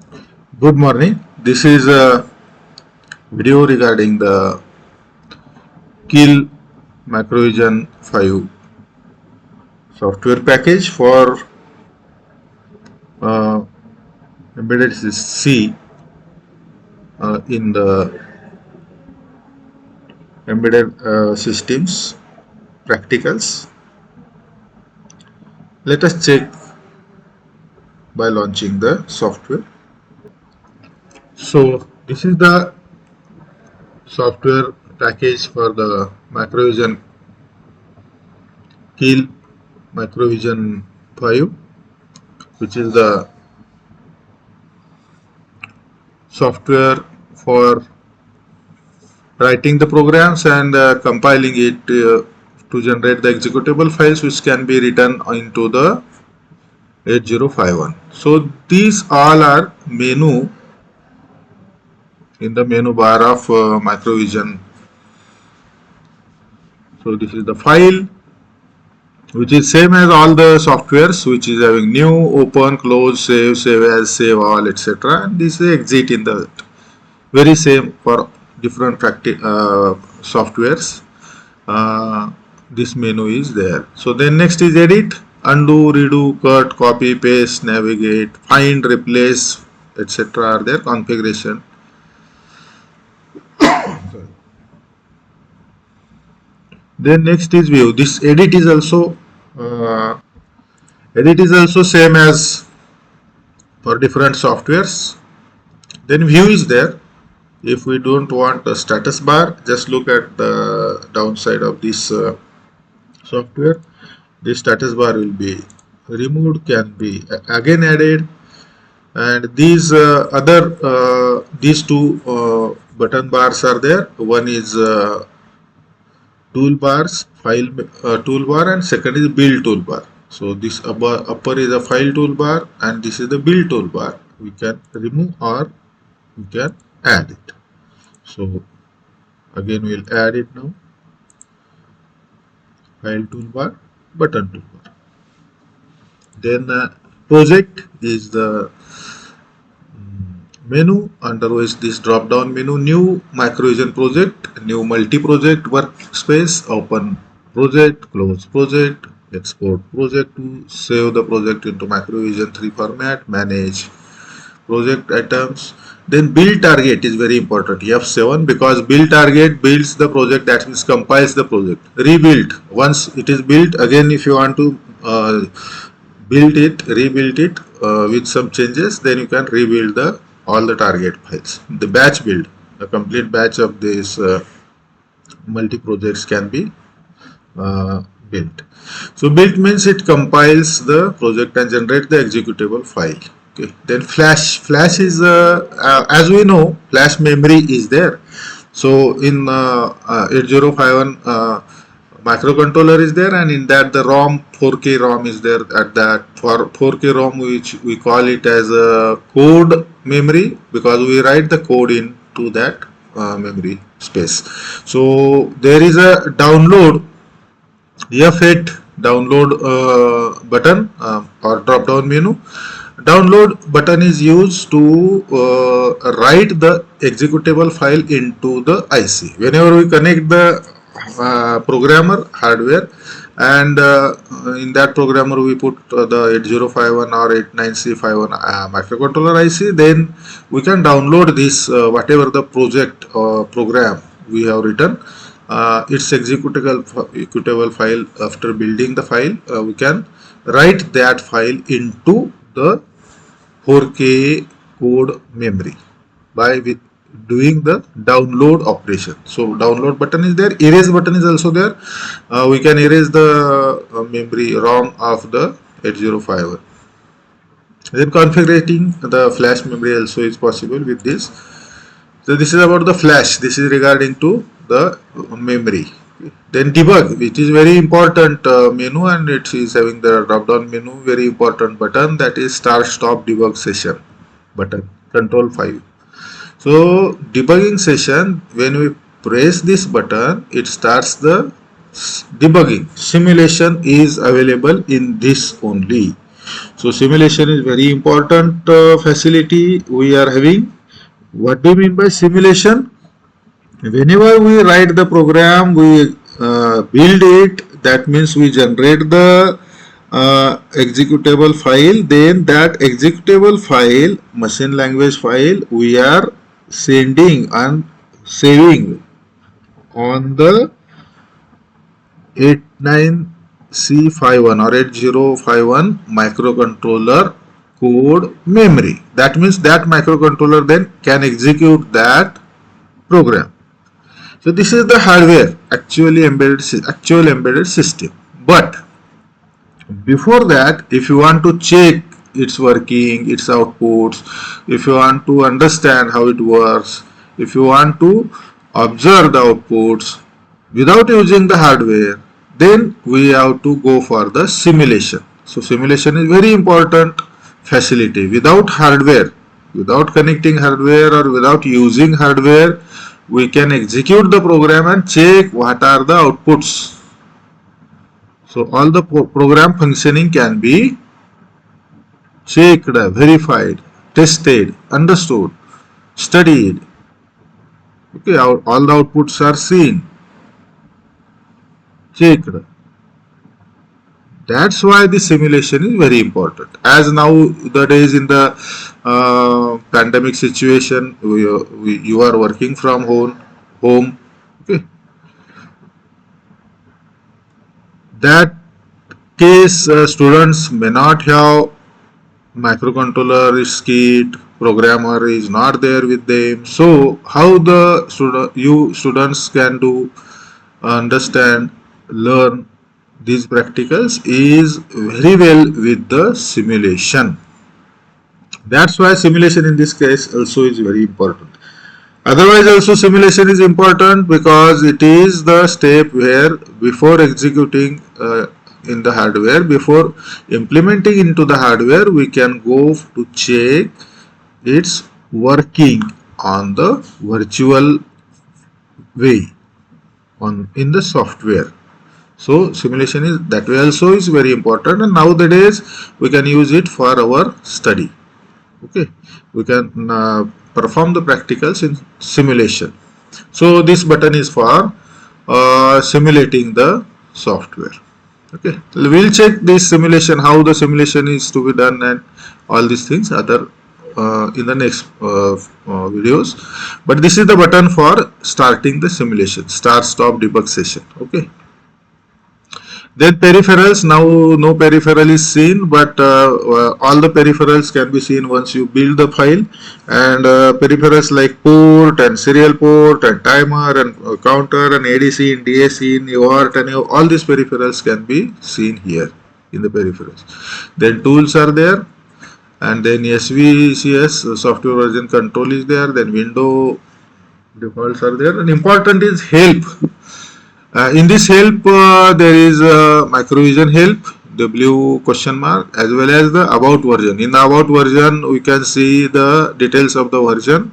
Good morning. This is a video regarding the Kill Macrovision 5 software package for uh, embedded C in the embedded systems practicals. Let us check by launching the software. So this is the software package for the Macrovision Kill Macrovision 5, which is the software for writing the programs and compiling it to generate the executable files which can be written into the 8051. So these all are menu in the menu bar of Macrovision. So this is the file which is same as all the softwares, which is having new, open, close, save as, save all, etc. And this is exit in the very same for different softwares. This menu is there. So then next is edit, undo, redo, cut, copy, paste, navigate, find, replace, etc. are there. Configuration. Then next is view. This edit is also same as for different softwares. Then view is there. If we don't want a status bar, just look at the downside of this software. This status bar will be removed, can be again added, and these these two button bars are there. One is toolbars, file toolbar, and second is build toolbar. So this upper is a file toolbar and this is the build toolbar. We can remove or we can add it. So again we'll add it now. File toolbar, button toolbar. Then project is the menu under which this drop down menu, new Macrovision project, new multi project workspace, open project, close project, export project to save the project into Macrovision 3 format, manage project items. Then build target is very important, F7, because build target builds the project, that means compiles the project. Rebuild, once it is built, again if you want to rebuild it with some changes, then you can rebuild all the target files. The batch build, a complete batch of these multi projects can be built. So build means it compiles the project and generate the executable file. Okay. Then flash is as we know, flash memory is there. So in 8051 microcontroller is there, and in that the ROM, 4K ROM is there. At that, for 4K ROM, which we call it as a code memory, because we write the code into that memory space. So there is a download, F8 download button or drop down menu. Download button is used to write the executable file into the IC. Whenever we connect the programmer hardware, and in that programmer we put the 8051 or 89C51 microcontroller IC, then we can download this whatever the project program we have written, its executable file. After building the file, we can write that file into the 4K code memory by doing the download operation. So download button is there, erase button is also there. We can erase the memory ROM of the 8051. Then configuring the flash memory also is possible with this. So this is about the flash. This is regarding to the memory. Then debug, which is very important menu, and it is having the drop down menu, very important button, that is start stop debug session button, control 5. So debugging session, when we press this button, it starts the debugging. Simulation is available in this only. So simulation is very important facility we are having. What do you mean by simulation? Whenever we write the program, we build it. That means we generate the executable file. Then that executable file, machine language file, we are sending and saving on the 89C51 or 8051 microcontroller code memory. That means that microcontroller then can execute that program. So this is the hardware, actual embedded system. But before that, if you want to check its working, its outputs, if you want to understand how it works, if you want to observe the outputs without using the hardware, then we have to go for the simulation. So simulation is very important facility. Without hardware, without connecting hardware or without using hardware, we can execute the program and check what are the outputs. So all the program functioning can be checked, verified, tested, understood, studied. Okay, all the outputs are seen, checked. That's why the simulation is very important. As nowadays in the pandemic situation, you are working from home. Okay, that case students may not have microcontroller kit, programmer is not there with them. So how the students can do understand, learn these practicals is very well with the simulation. That's why simulation in this case also is very important. Otherwise also simulation is important because it is the step where before executing in the hardware, before implementing into the hardware, we can go to check its working on the virtual way in the software. So simulation is that way also is very important, and nowadays we can use it for our study. Okay, we can perform the practicals in simulation. So this button is for simulating the software. Okay, we'll check this simulation, how the simulation is to be done, and all these things other in the next videos. But this is the button for starting the simulation, start stop debug session. Okay. Then peripherals, now no peripheral is seen, but all the peripherals can be seen once you build the file, and peripherals like port and serial port and timer and counter and ADC and DAC and UART and all these peripherals can be seen here in the peripherals. Then tools are there, and then SVCS software version control is there, then window defaults are there, and important is help. In this help, there is Microvision help, W question mark, as well as the about version. In the about version, we can see the details of the version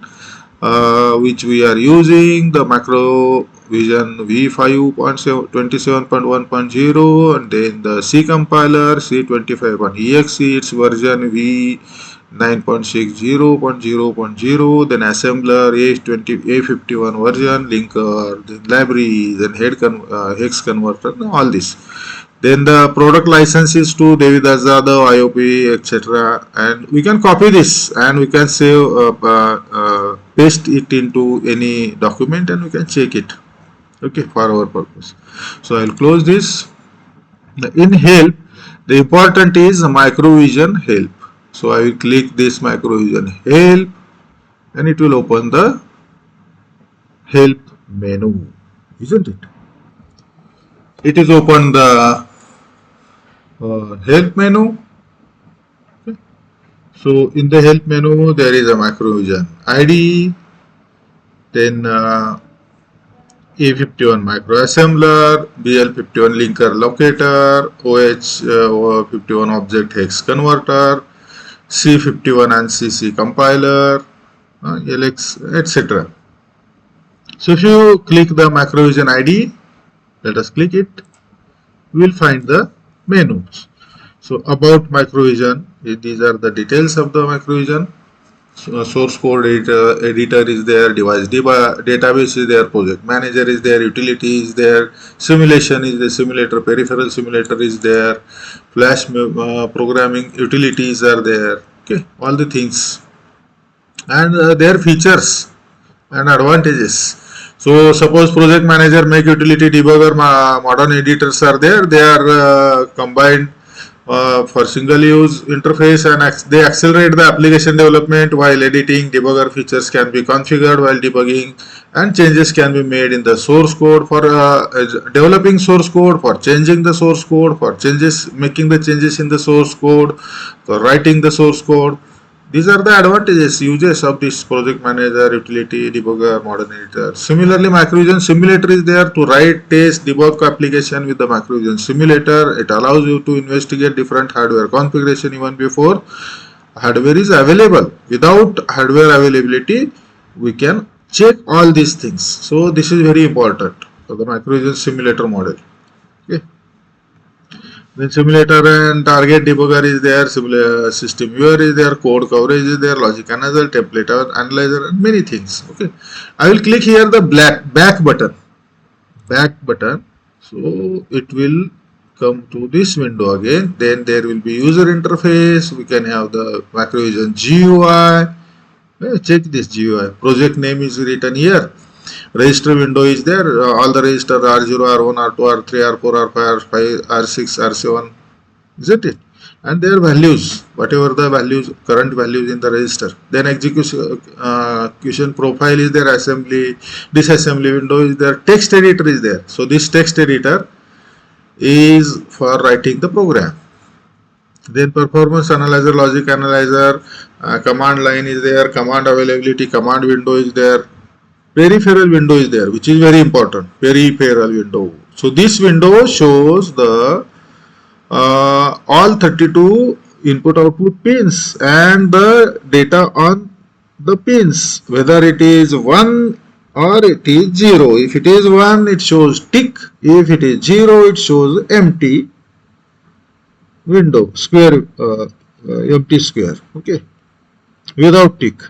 which we are using, the Microvision V5.27.1.0, and then the C compiler C25.exe, its version V9.60.0.0, then assembler A51 version, linker, then library, then hex converter, all this. Then the product licenses to Devidas Jadhav, IOP, etc. And we can copy this and we can save, paste it into any document and we can check it. Okay, for our purpose. So I'll close this. In help, the important is Microvision help. So I will click this Microvision help and it will open the help menu, isn't it? It is open the help menu. Okay. So in the help menu there is a Microvision ID, then A51 microassembler, BL51 linker locator, OH51 object hex converter, C51 and CC compiler, LX, etc. So if you click the Microvision ID, let us click it, we will find the menus. So about Microvision, These are the details of the MacroVision. Source code editor is there, device database is there, project manager is there, utility is there, simulation is the simulator, peripheral simulator is there, flash programming utilities are there. Okay, all the things and their features and advantages. So suppose project manager, make utility, debugger, modern editors are there. They are combined for single use interface, and they accelerate the application development while editing. Debugger features can be configured while debugging, and changes can be made in the source code for developing source code, for changing the source code, for making the changes in the source code, for writing the source code. These are the advantages, uses of this project manager, utility, debugger, modern editor. Similarly, MacroVision simulator is there to write, test, debug application with the MacroVision simulator. It allows you to investigate different hardware configuration even before hardware is available. Without hardware availability, we can check all these things. So this is very important for the MacroVision simulator model. Okay. Then simulator and target debugger is there, system viewer is there, code coverage is there, logic analyzer, template analyzer, and many things. Okay, I will click here the back button. So it will come to this window again. Then there will be user interface. We can have the MacroVision GUI. Check this GUI. Project name is written here. Register window is there, all the register R0, R1, R2, R3, R4, R5, R5, R6, R7, isn't it? And their values, whatever the values, current values in the register. Then execution profile is there, assembly, disassembly window is there, text editor is there. So this text editor is for writing the program. Then performance analyzer, logic analyzer, command line is there, command availability, command window is there. Peripheral window is there, which is very important. Peripheral window. So this window shows the all 32 input output pins and the data on the pins, whether it is 1 or it is 0. If it is 1, it shows tick. If it is 0, it shows empty window, square, empty square. Okay, without tick.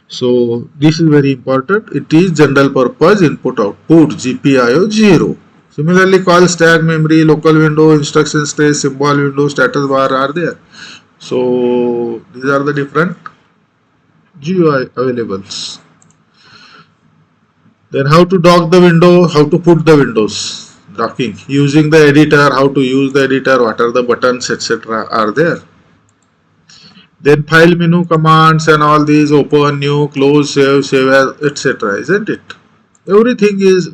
So this is very important. It is general purpose input output, GPIO 0. Similarly, call stack, memory, local window, instruction space, symbol window, status bar are there. So these are the different GUI availables. Then how to dock the window, how to put the windows, docking, using the editor, how to use the editor, what are the buttons, etc. are there. Then file menu commands and all these, open, new, close, save as, etc. Isn't it? Everything is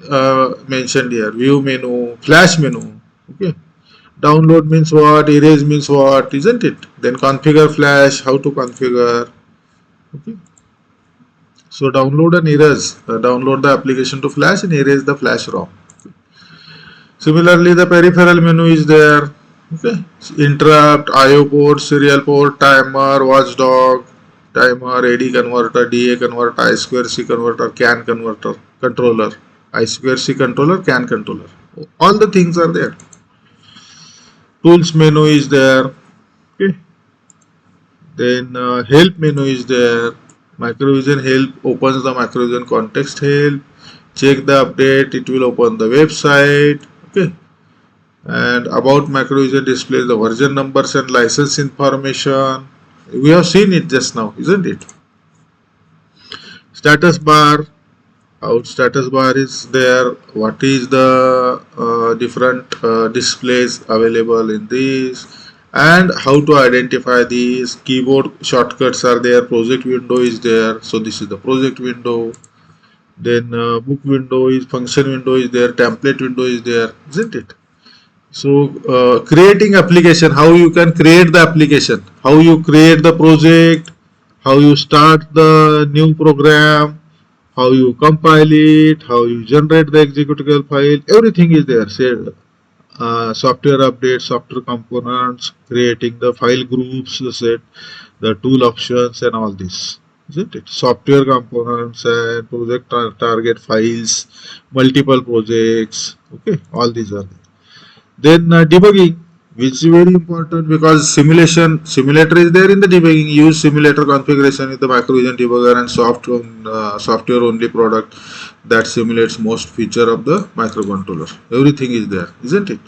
mentioned here. View menu, flash menu. Okay. Download means what, erase means what, isn't it? Then configure flash, how to configure. Okay. So download and erase. Download the application to flash and erase the flash ROM. Okay. Similarly, the peripheral menu is there. Okay, interrupt, IO port, serial port, timer, watchdog, timer, AD converter, DA converter, I2C converter, CAN converter, controller, I2C controller, CAN controller. All the things are there. Tools menu is there. Okay. Then help menu is there. MacroVision help opens the MacroVision context help. Check the update. It will open the website. Okay. And about MacroVision displays the version numbers and license information. We have seen it just now, isn't it? Status bar. Out status bar is there. What is the different displays available in these, and how to identify these. Keyboard shortcuts are there. Project window is there. So this is the project window. Then book window is, function window is there. Template window is there, isn't it? So creating application, how you can create the application, how you create the project, how you start the new program, how you compile it, how you generate the executable file, everything is there. Say software updates, software components, creating the file groups, set the tool options and all this, isn't it? Software components and project target files, multiple projects. Okay, all these are there. Then debugging, which is very important because simulator is there in the debugging. Use simulator configuration with the Macrovision debugger and software only product that simulates most feature of the microcontroller. Everything is there, isn't it?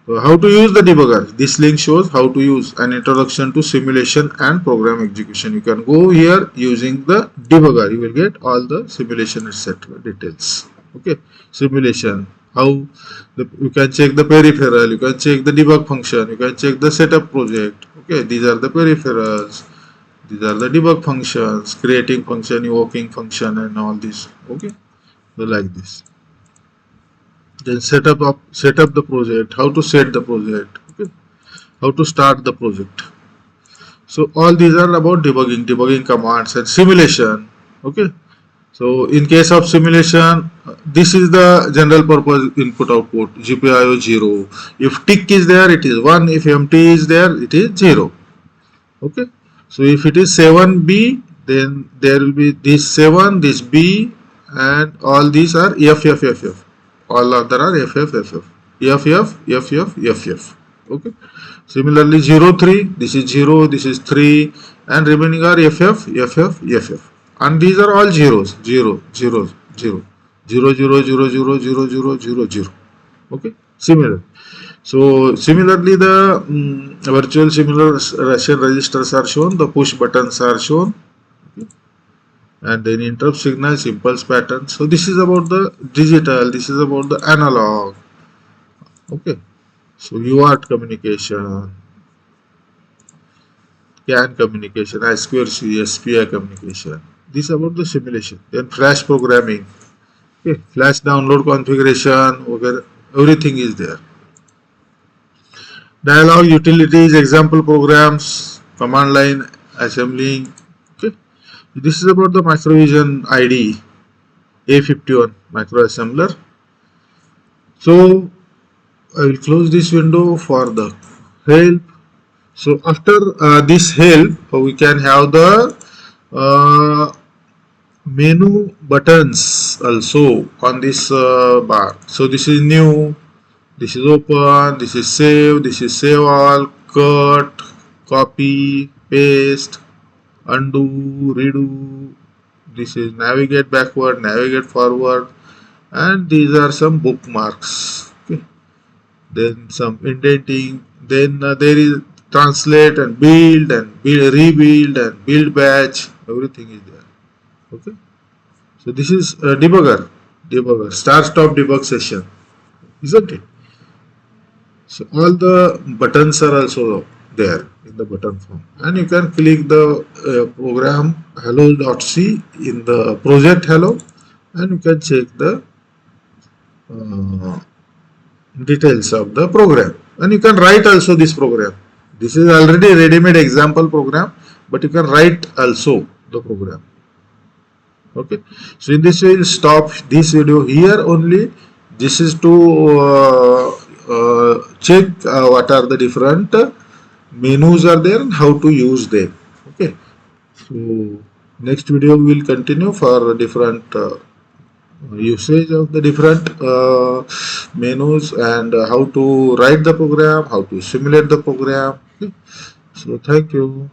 So how to use the debugger? This link shows how to use an introduction to simulation and program execution. You can go here using the debugger. You will get all the simulation etc. details. Okay, simulation. How you can check the peripheral, you can check the debug function, you can check the setup project. Okay, these are the peripherals, these are the debug functions, creating function, evoking function, and all this. Okay, so like this. Then set up the project, how to set the project, okay, how to start the project. So all these are about debugging commands and simulation. Okay, so in case of simulation, this is the general purpose input output GPIO 0. If tick is there, it is 1. If empty is there, it is 0. Okay, so if it is 7B, then there will be this 7, this B, and all these are FFFF. All other are FFFF. FF. Okay, similarly 0 3, this is 0, this is 3, and remaining are FF. And these are all zeros. 0 0 0 0 0 0 0 0 0 0 0. Okay, similar. So similarly the virtual similar Russian registers are shown, the push buttons are shown, okay, and then interrupt signals, impulse patterns. So this is about the digital, this is about the analog. Okay, so UART communication, CAN communication, I2C, SPI communication. This is about the simulation. Then flash programming, okay, flash download configuration, okay, everything is there. Dialog utilities, example programs, command line assembling. Okay, this is about the Macrovision IDE A51 microassembler. So I will close this window for the help. So after this help, we can have the menu buttons also on this bar. So this is new, this is open, this is save all, cut, copy, paste, undo, redo. This is navigate backward, navigate forward, and these are some bookmarks. Okay, then some indenting, then there is translate and build rebuild and build batch, everything is there. Okay, so this is debugger start stop debug session, isn't it? So all the buttons are also there in the button form, and you can click the program hello.c in the project hello, and you can check the details of the program, and you can write also this program. This is already ready-made example program, but you can write also the program. Okay, so in this way we'll stop this video here only. This is to check what are the different menus are there and how to use them. Okay, so next video we will continue for different usage of the different menus and how to write the program, how to simulate the program. Okay. So thank you.